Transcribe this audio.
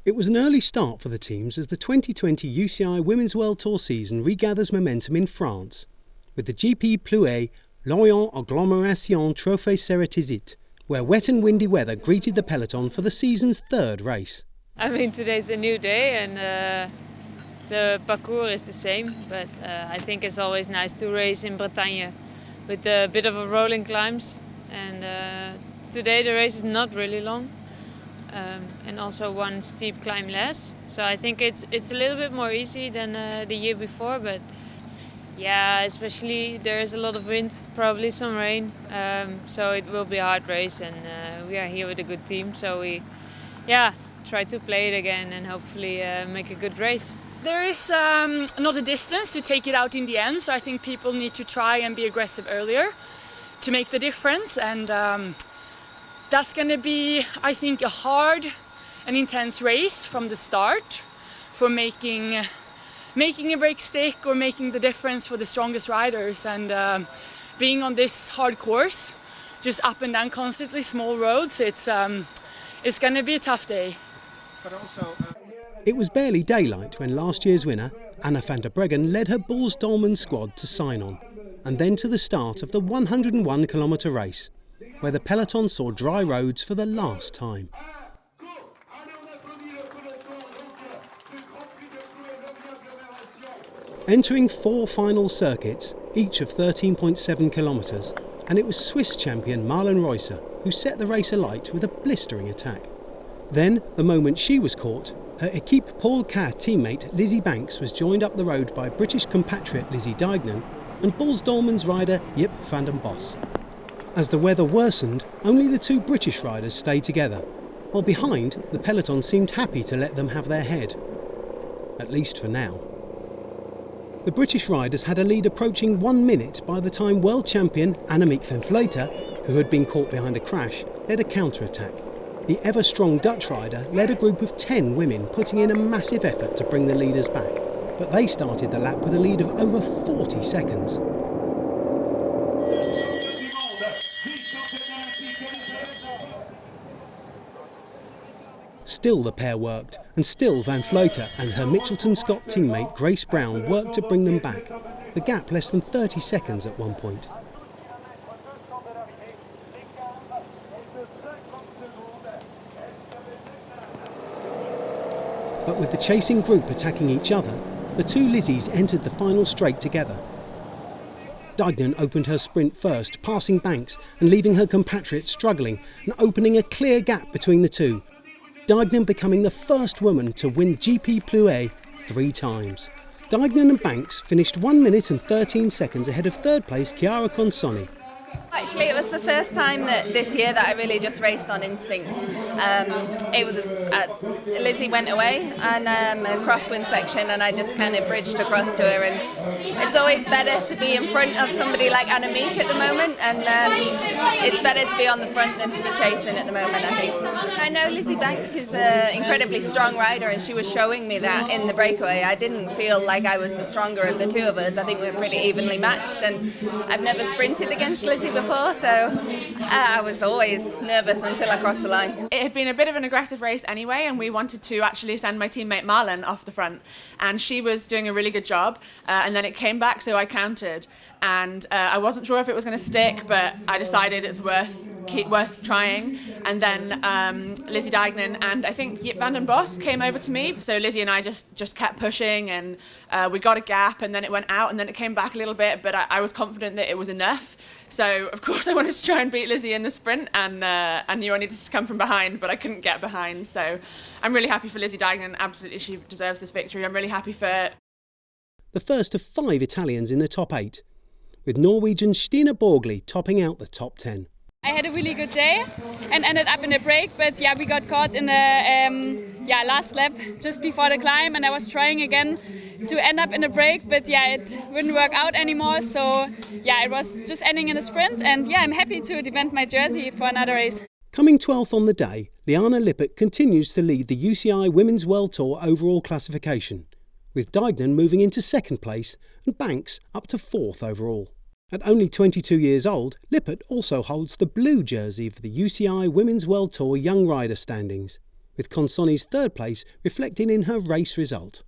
It was an early start for the teams as the 2020 UCI Women's World Tour season regathers momentum in France, with the GP Plouay Lorient Agglo Trophee, where wet and windy weather greeted the peloton for the season's third race. I mean, today's a new day and the parcours is the same, but I think it's always nice to race in Bretagne with a bit of a rolling climbs. And today the race is not really long, and also one steep climb less. So I think it's a little bit more easy than the year before, but yeah, especially there is a lot of wind, probably some rain, so it will be a hard race, and we are here with a good team, so we try to play it again and hopefully make a good race. There is not a distance to take it out in the end, so I think people need to try and be aggressive earlier to make the difference, and that's going to be, I think, a hard and intense race from the start for making a break stick or making the difference for the strongest riders, and being on this hard course, just up and down constantly, small roads, it's going to be a tough day. But also, it was barely daylight when last year's winner, Anna van der Breggen, led her Boels Dolman squad to sign on, and then to the start of the 101-kilometre race, where the peloton saw dry roads for the last time. Entering 4 final circuits, each of 13.7 kilometres, and it was Swiss champion Marlen Reusser who set the race alight with a blistering attack. Then, the moment she was caught, her Equipe Paul K teammate Lizzie Banks was joined up the road by British compatriot Lizzie Deignan and Boels Dolman's rider Jip van den Bos. As the weather worsened, only the 2 British riders stayed together, while behind, the peloton seemed happy to let them have their head. At least for now. The British riders had a lead approaching 1 minute by the time world champion Annemiek van Vleuten, who had been caught behind a crash, led a counter-attack. The ever-strong Dutch rider led a group of 10 women, putting in a massive effort to bring the leaders back, but they started the lap with a lead of over 40 seconds. Still the pair worked, and still Van Vleuten and her Mitchelton Scott teammate Grace Brown worked to bring them back, the gap less than 30 seconds at one point. But with the chasing group attacking each other, the 2 Lizzies entered the final straight together. Deignan opened her sprint first, passing Banks and leaving her compatriot struggling and opening a clear gap between the 2. Deignan becoming the first woman to win GP Plouay 3 times. Deignan and Banks finished 1 minute and 13 seconds ahead of third place Chiara Consonni. Actually, it was the first time this year that I really just raced on instinct. It was Lizzie went away and a crosswind section, and I just kind of bridged across to her. And it's always better to be in front of somebody like Annemiek at the moment, and it's better to be on the front than to be chasing at the moment, I think. I know Lizzie Banks is an incredibly strong rider, and she was showing me that in the breakaway. I didn't feel like I was the stronger of the 2 of us. I think we're pretty evenly matched, and I've never sprinted against Lizzie before, so I was always nervous until I crossed the line. It had been a bit of an aggressive race anyway, and we wanted to actually send my teammate Marlen off the front, and she was doing a really good job, and then it came back, so I countered, and I wasn't sure if it was going to stick, but I decided it's worth trying. And then Lizzie Deignan and I think Jip van den Bos came over to me, so Lizzie and I just kept pushing, and we got a gap, and then it went out, and then it came back a little bit, but I was confident that it was enough. So of course I wanted to try and beat Lizzie in the sprint, and I knew I needed to come from behind, but I couldn't get behind. So I'm really happy for Lizzie Deignan. Absolutely, she deserves this victory. I'm really happy for the first of 5 Italians in the top 8, with Norwegian Stina Borgli topping out the top 10. I had a really good day and ended up in a break, but yeah, we got caught in the last lap just before the climb, and I was trying again to end up in a break, but yeah, it wouldn't work out anymore. So yeah, it was just ending in a sprint, and yeah, I'm happy to defend my jersey for another race. Coming 12th on the day, Liana Lippert continues to lead the UCI Women's World Tour overall classification, with Deignan moving into 2nd place and Banks up to 4th overall. At only 22 years old, Lippert also holds the blue jersey for the UCI Women's World Tour Young Rider standings, with Consoni's third place reflecting in her race result.